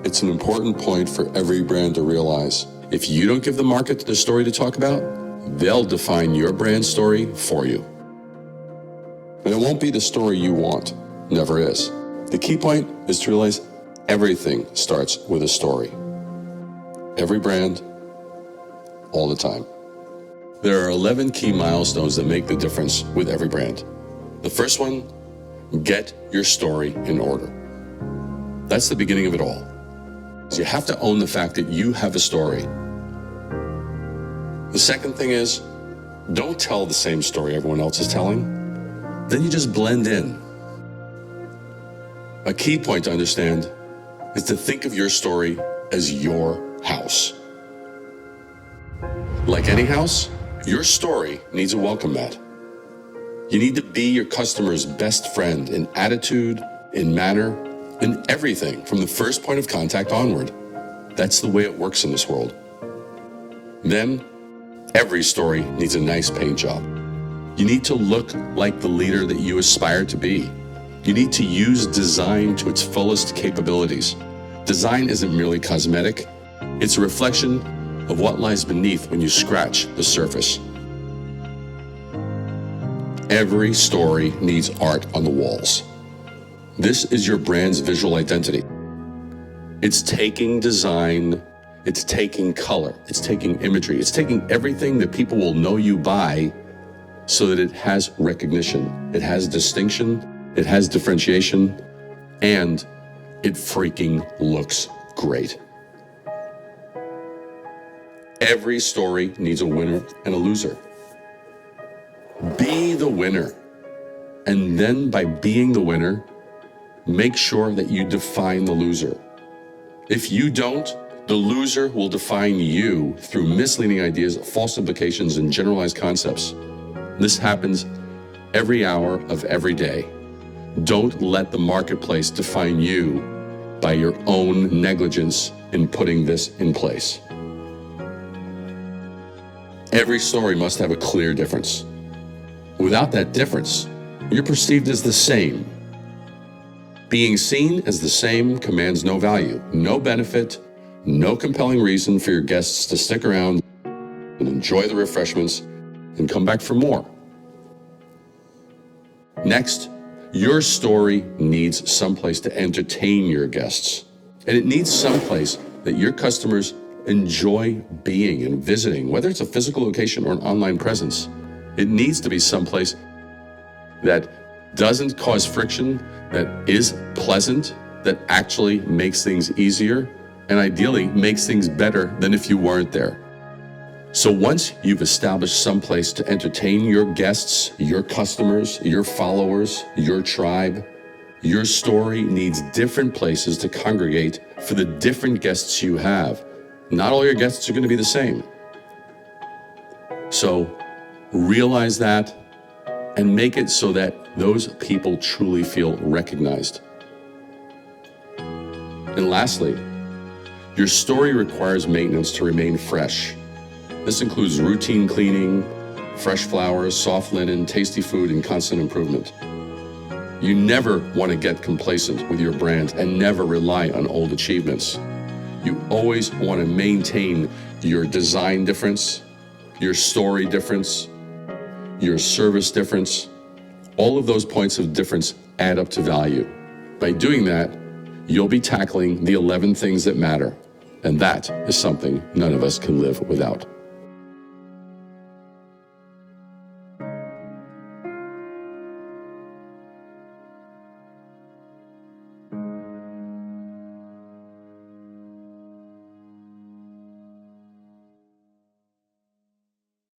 It's an important point for every brand to realize. If you don't give the market the story to talk about, they'll define your brand story for you. And it won't be the story you want. Never is. The key point is to realize everything starts with a story. Every brand, all the time. There are 11 key milestones that make the difference with every brand. The first one, get your story in order. That's the beginning of it all. So you have to own the fact that you have a story. The second thing is, don't tell the same story everyone else is telling. Then you just blend in. A key point to understand is to think of your story as your house. Like any house, your story needs a welcome mat. You need to be your customer's best friend in attitude, in manner, in everything from the first point of contact onward. That's the way it works in this world. Then, every story needs a nice paint job. You need to look like the leader that you aspire to be. You need to use design to its fullest capabilities. Design isn't merely cosmetic. It's a reflection of what lies beneath when you scratch the surface. Every story needs art on the walls. This is your brand's visual identity. It's taking design, it's taking color, it's taking imagery, it's taking everything that people will know you by so that it has recognition, it has distinction, it has differentiation, and it freaking looks great. Every story needs a winner and a loser. Be the winner. And then by being the winner, make sure that you define the loser. If you don't, the loser will define you through misleading ideas, false implications, and generalized concepts. This happens every hour of every day. Don't let the marketplace define you by your own negligence in putting this in place. Every story must have a clear difference. Without that difference, you're perceived as the same. Being seen as the same commands no value, no benefit, no compelling reason for your guests to stick around and enjoy the refreshments and come back for more. Next, your story needs someplace to entertain your guests. And it needs someplace that your customers enjoy being and visiting, whether it's a physical location or an online presence. It needs to be someplace that doesn't cause friction, that is pleasant, that actually makes things easier, and ideally makes things better than if you weren't there. So once you've established some place to entertain your guests, your customers, your followers, your tribe, your story needs different places to congregate for the different guests you have. Not all your guests are going to be the same. So realize that and make it so that those people truly feel recognized. And lastly, your story requires maintenance to remain fresh. This includes routine cleaning, fresh flowers, soft linen, tasty food, and constant improvement. You never want to get complacent with your brand and never rely on old achievements. You always want to maintain your design difference, your story difference, your service difference. All of those points of difference add up to value. By doing that, you'll be tackling the 11 things that matter. And that is something none of us can live without.